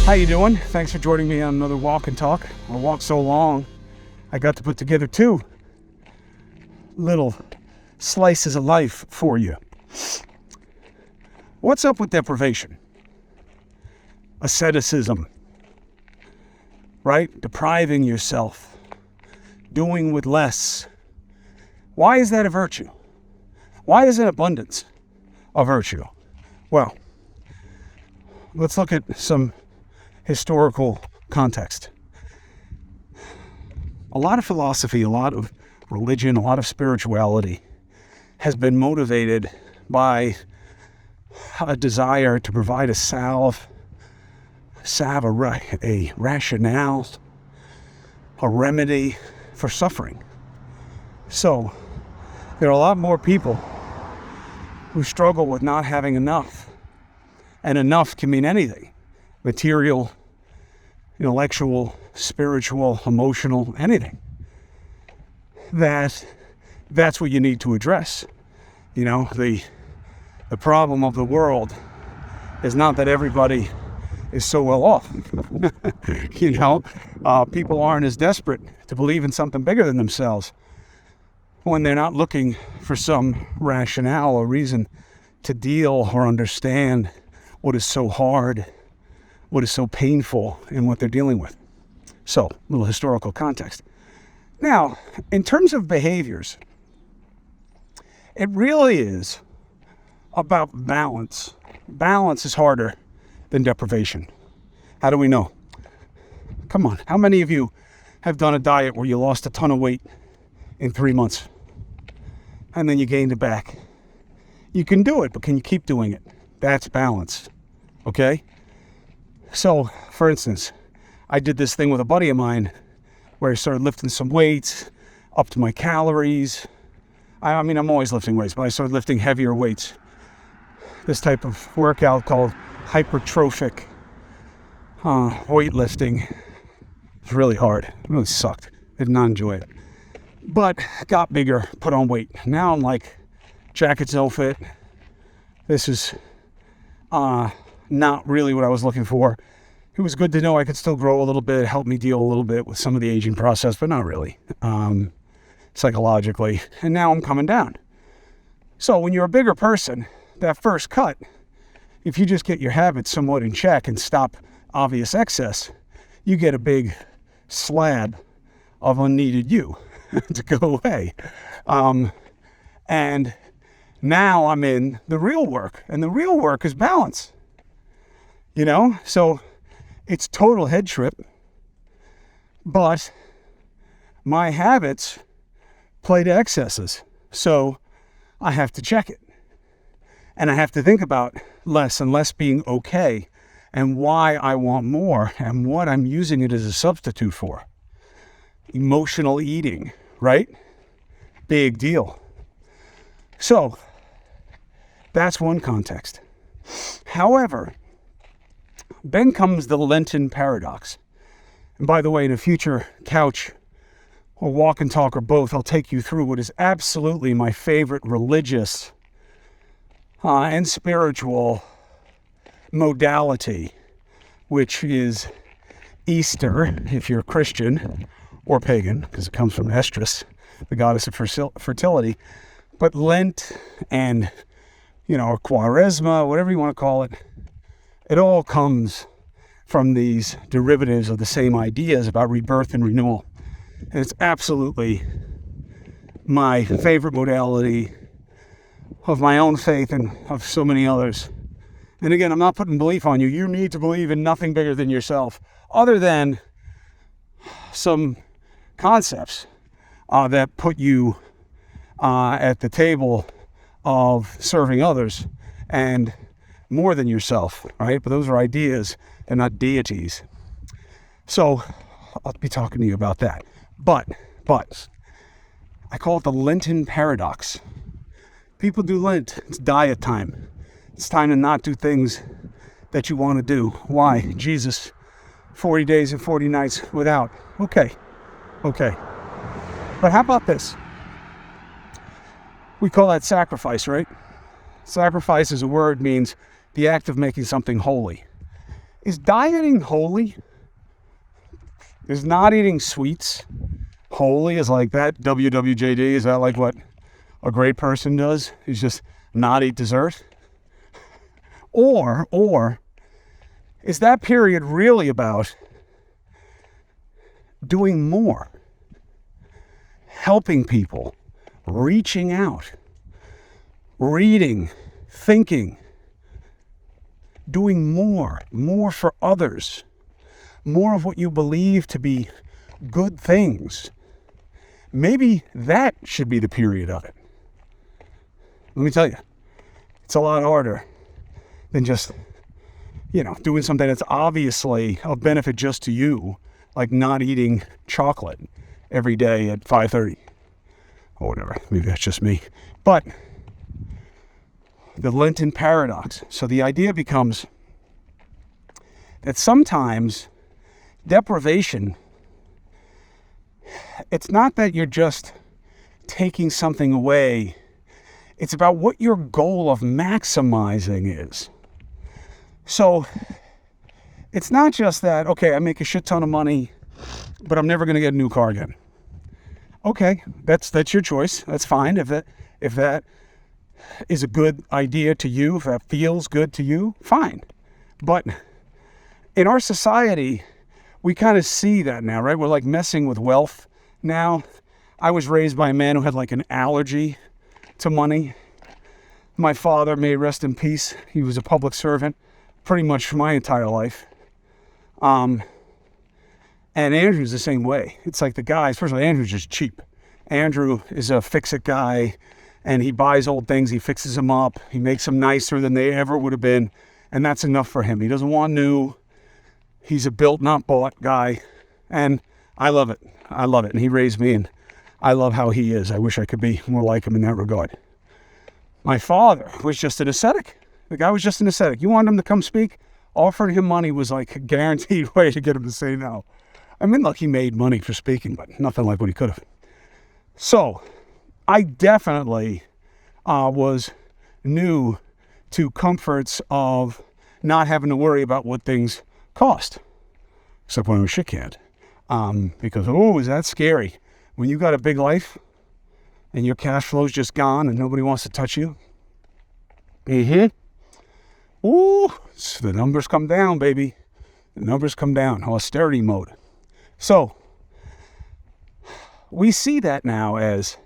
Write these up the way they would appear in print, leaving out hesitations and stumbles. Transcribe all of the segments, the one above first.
How you doing? Thanks for joining me on another walk and talk. I walked so long, I got to put together two little slices of life for you. What's up with deprivation? Asceticism, right? Depriving yourself, doing with less. Why is that a virtue? Why isn't abundance a virtue? Well, let's look at some historical context. A lot of philosophy, a lot of religion, a lot of spirituality has been motivated by a desire to provide a rationale, a remedy for suffering. So there are a lot more people who struggle with not having enough, and enough can mean anything: material, intellectual, spiritual, emotional, anything. That's what you need to address. You know, the problem of the world is not that everybody is so well off. People aren't as desperate to believe in something bigger than themselves when they're not looking for some rationale or reason to deal or understand what is so hard, what is so painful in what they're dealing with. So, a little historical context. Now, in terms of behaviors, it really is about balance. Balance is harder than deprivation. How do we know? Come on, how many of you have done a diet where you lost a ton of weight in 3 months and then you gained it back? You can do it, but can you keep doing it? That's balance, okay? So, for instance, I did this thing with a buddy of mine where I started lifting some weights, upped my calories. I mean, I'm always lifting weights, but I started lifting heavier weights. This type of workout called hypertrophic weightlifting. It's really hard. It really sucked. Did not enjoy it. But got bigger, put on weight. Now I'm like, jacket's no fit. This is not really what I was looking for. It was good to know I could still grow a little bit, help me deal a little bit with some of the aging process, but not really, psychologically. And now I'm coming down. So when you're a bigger person, that first cut, if you just get your habits somewhat in check and stop obvious excess, you get a big slab of unneeded you to go away. And now I'm in the real work, and the real work is balance. So it's total head trip, but my habits play to excesses. So I have to check it. And I have to think about less and less being okay, and why I want more, and what I'm using it as a substitute for. Emotional eating, right? Big deal. So that's one context. However, then comes the Lenten paradox. And by the way, in a future couch or walk and talk or both, I'll take you through what is absolutely my favorite religious and spiritual modality, which is Easter, if you're Christian or pagan, because it comes from Estrus, the goddess of fertility. But Lent and, or Quaresma, whatever you want to call it, it all comes from these derivatives of the same ideas about rebirth and renewal. And it's absolutely my favorite modality of my own faith and of so many others. And again, I'm not putting belief on you. You need to believe in nothing bigger than yourself, other than some concepts that put you at the table of serving others and more than yourself, right? But those are ideas, they're not deities. So I'll be talking to you about that. But I call it the Lenten paradox. People do Lent. It's diet time. It's time to not do things that you want to do. Why? Jesus, 40 days and 40 nights without. Okay. But how about this? We call that sacrifice, right? Sacrifice as a word means the act of making something holy. Is dieting holy? Is not eating sweets holy? Is like that WWJD? Is that like what a great person does? Is just not eat dessert? Or is that period really about doing more, helping people, reaching out, reading, thinking, doing more for others, more of what you believe to be good things? Maybe that should be the period of it. Let me tell you, it's a lot harder than just, doing something that's obviously of benefit just to you, like not eating chocolate every day at 5:30 or whatever. Maybe that's just me. But the Lenten paradox. So the idea becomes that sometimes deprivation, it's not that you're just taking something away. It's about what your goal of maximizing is. So it's not just that, okay, I make a shit ton of money, but I'm never going to get a new car again. Okay, that's your choice. That's fine. If that is a good idea to you, if that feels good to you, fine. But in our society, we kind of see that now, right? We're like messing with wealth now. I was raised by a man who had like an allergy to money. My father, may he rest in peace, he was a public servant pretty much for my entire life. And Andrew's the same way. It's like the guys, first of all, Andrew's just cheap. Andrew is a fix-it guy, and he buys old things, he fixes them up, he makes them nicer than they ever would have been, and that's enough for him. He doesn't want new. He's a built, not bought guy, and I love it. I love it, and he raised me, and I love how he is. I wish I could be more like him in that regard. My father was just an ascetic. The guy was just an ascetic. You wanted him to come speak? Offering him money was like a guaranteed way to get him to say no. I mean, look, he made money for speaking, but nothing like what he could have. So I definitely was new to comforts of not having to worry about what things cost, except when I was shit canned. Because, is that scary? When you got a big life and your cash flow's just gone and nobody wants to touch you. So the numbers come down, baby. The numbers come down. Austerity mode. So we see that now as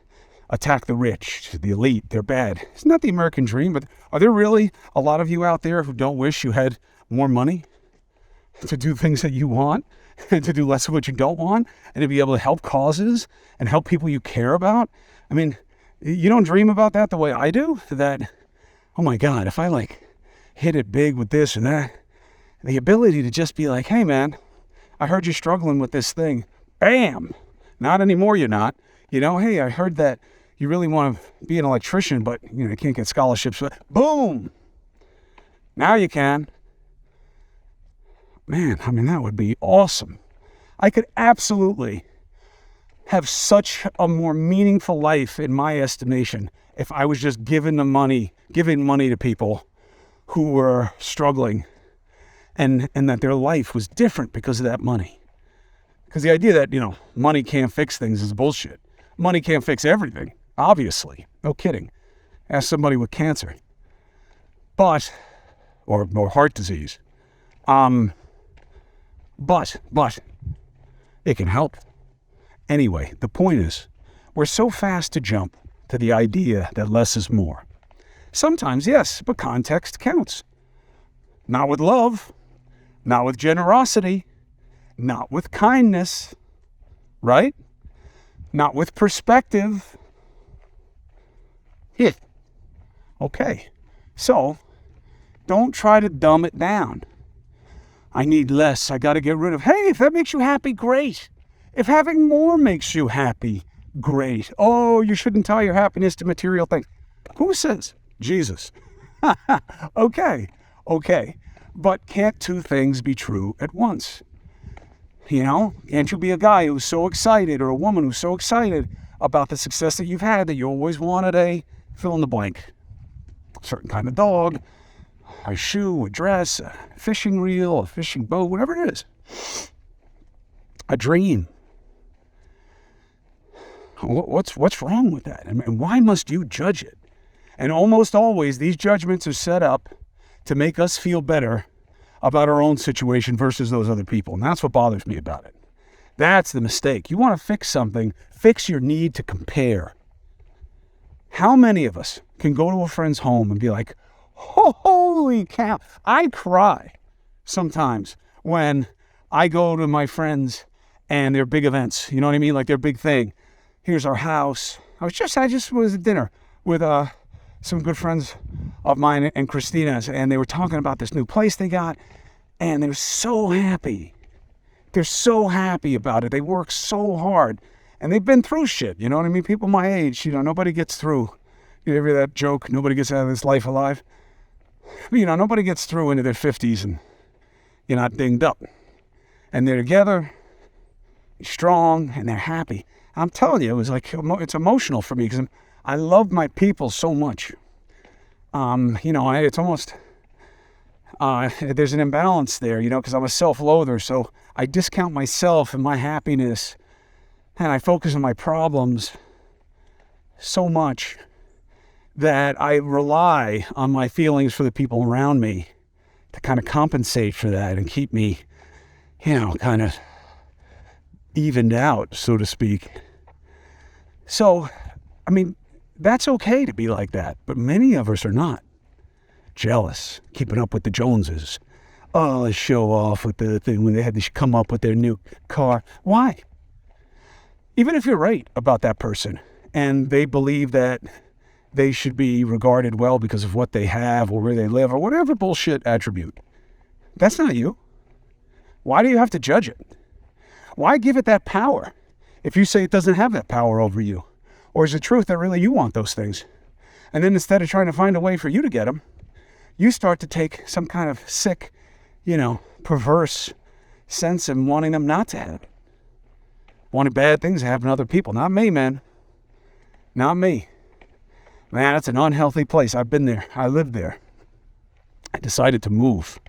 attack the rich, the elite, they're bad. It's not the American dream, but are there really a lot of you out there who don't wish you had more money to do things that you want and to do less of what you don't want and to be able to help causes and help people you care about? I mean, you don't dream about that the way I do? That, oh my God, if I hit it big with this and that, the ability to just be like, hey man, I heard you're struggling with this thing. Bam! Not anymore, you're not. Hey, I heard that you really want to be an electrician, but you can't get scholarships. Boom! Now you can. Man, I mean, that would be awesome. I could absolutely have such a more meaningful life in my estimation if I was just giving money to people who were struggling and that their life was different because of that money. Because the idea that, money can't fix things is bullshit. Money can't fix everything, obviously. No kidding. Ask somebody with cancer. But, or heart disease. But, it can help. Anyway, the point is, we're so fast to jump to the idea that less is more. Sometimes, yes, but context counts. Not with love, not with generosity, not with kindness, right? Not with perspective. Yeah. Okay, so don't try to dumb it down. I need less, I got to get rid of. Hey, if that makes you happy, great. If having more makes you happy, great. Oh, you shouldn't tie your happiness to material things. Who says? Jesus. Okay. But can't two things be true at once? Can't you be a guy who's so excited or a woman who's so excited about the success that you've had that you always wanted a fill in the blank? Certain kind of dog, a shoe, a dress, a fishing reel, a fishing boat, whatever it is. A dream. What's wrong with that? I mean, why must you judge it? And almost always, these judgments are set up to make us feel better about our own situation versus those other people. And that's what bothers me about it. That's the mistake. You want to fix something, fix your need to compare. How many of us can go to a friend's home and be like, holy cow? I cry sometimes when I go to my friends and their big events. You know what I mean? Like their big thing. Here's our house. I just was at dinner with some good friends of mine and Christina's, and they were talking about this new place they got, and they were so happy. They're so happy about it. They work so hard, and they've been through shit. You know what I mean? People my age, nobody gets through. You ever hear that joke? Nobody gets out of this life alive. Nobody gets through into their 50s and you're not dinged up. And they're together, strong, and they're happy. I'm telling you, it was like, it's emotional for me because I love my people so much. It's almost, there's an imbalance there, because I'm a self-loather. So I discount myself and my happiness, and I focus on my problems so much that I rely on my feelings for the people around me to kind of compensate for that and keep me, kind of evened out, so to speak. So, that's okay to be like that, but many of us are not. Jealous, keeping up with the Joneses. Oh, let's show off with the thing when they had to come up with their new car. Why? Even if you're right about that person and they believe that they should be regarded well because of what they have or where they live or whatever bullshit attribute, that's not you. Why do you have to judge it? Why give it that power if you say it doesn't have that power over you? Or is the truth that really you want those things? And then instead of trying to find a way for you to get them, you start to take some kind of sick, perverse sense in wanting them not to have it. Wanting bad things to happen to other people. Not me, man. Not me. Man, that's an unhealthy place. I've been there. I lived there. I decided to move.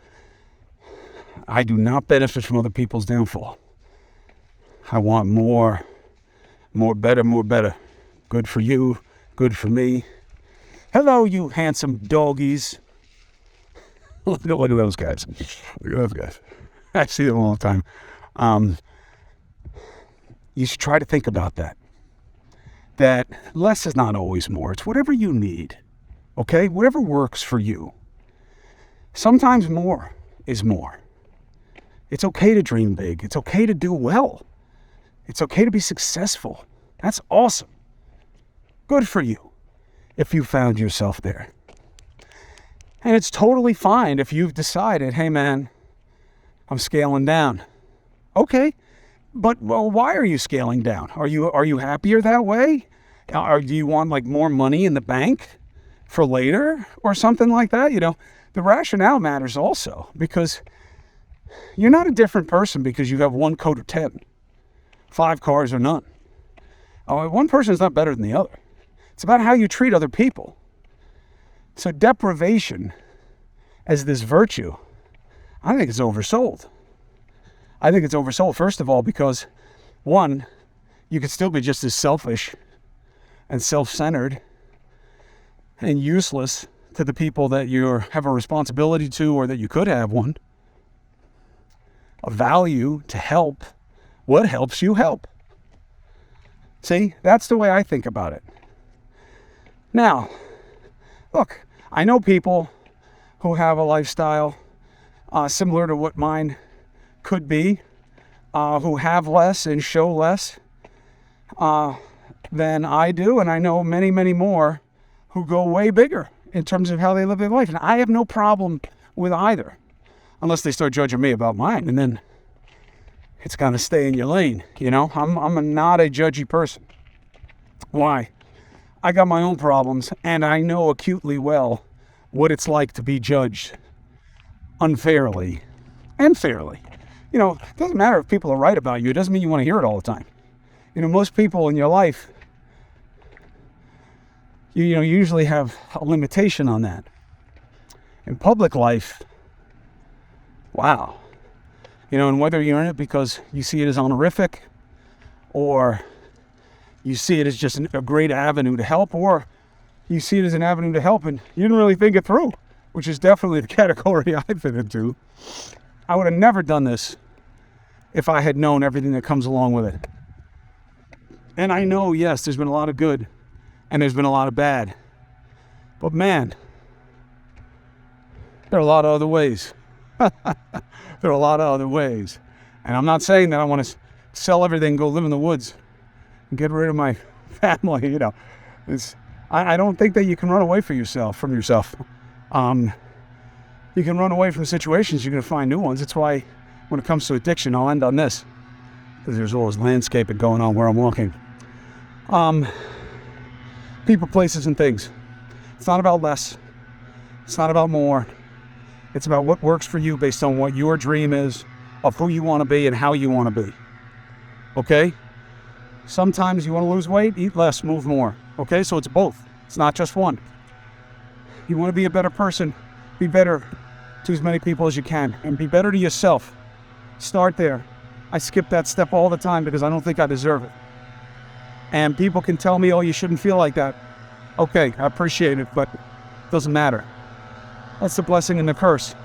I do not benefit from other people's downfall. I want more better. Good for you, good for me. Hello, you handsome doggies. Look at those guys. Look at those guys. I see them all the time. You should try to think about that. That less is not always more. It's whatever you need. Okay? Whatever works for you. Sometimes more is more. It's okay to dream big. It's okay to do well. It's okay to be successful. That's awesome. Good for you if you found yourself there. And it's totally fine if you've decided, hey man, I'm scaling down. Okay, but why are you scaling down? Are you happier that way? Do you want more money in the bank for later or something like that? The rationale matters also, because you're not a different person because you have one coat or 10, 5 cars or none. One person is not better than the other. It's about how you treat other people. So deprivation as this virtue, I think it's oversold. I think it's oversold, first of all, because, one, you could still be just as selfish and self-centered and useless to the people that you have a responsibility to or that you could have one. A value to help. What helps you help? See, that's the way I think about it. Now, look, I know people who have a lifestyle similar to what mine could be, who have less and show less than I do, and I know many, many more who go way bigger in terms of how they live their life. And I have no problem with either, unless they start judging me about mine, and then it's gonna stay in your lane. I'm not a judgy person. Why? I got my own problems, and I know acutely well what it's like to be judged unfairly and fairly. It doesn't matter if people are right about you. It doesn't mean you want to hear it all the time. Most people in your life, you usually have a limitation on that. In public life, wow. And whether you're in it because you see it as honorific, or you see it as just a great avenue to help, or you see it as an avenue to help and you didn't really think it through, which is definitely the category I fit into. I would have never done this if I had known everything that comes along with it. And I know, yes, there's been a lot of good and there's been a lot of bad. But man, there are a lot of other ways. There are a lot of other ways. And I'm not saying that I want to sell everything, go live in the woods, and get rid of my family. I don't think that you can run away from yourself. You can run away from situations. You're going to find new ones. That's why when it comes to addiction, I'll end on this, because there's always landscaping going on where I'm walking. People, places, and things. It's not about less. It's not about more. It's about what works for you based on what your dream is of who you want to be and how you want to be. Okay? Sometimes you want to lose weight, eat less, move more. Okay? So it's both. It's not just one. You want to be a better person, be better to as many people as you can, and be better to yourself. Start there. I skip that step all the time because I don't think I deserve it. And people can tell me, oh, you shouldn't feel like that. Okay, I appreciate it, but it doesn't matter. That's the blessing and the curse.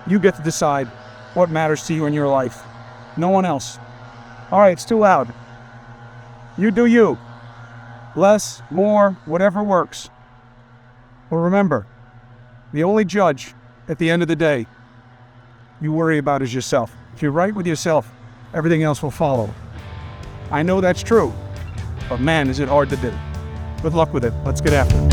You get to decide what matters to you in your life. No one else. All right, it's too loud. You do you. Less, more, whatever works. But remember, the only judge at the end of the day you worry about is yourself. If you're right with yourself, everything else will follow. I know that's true, but man, is it hard to do. Good luck with it. Let's get after it.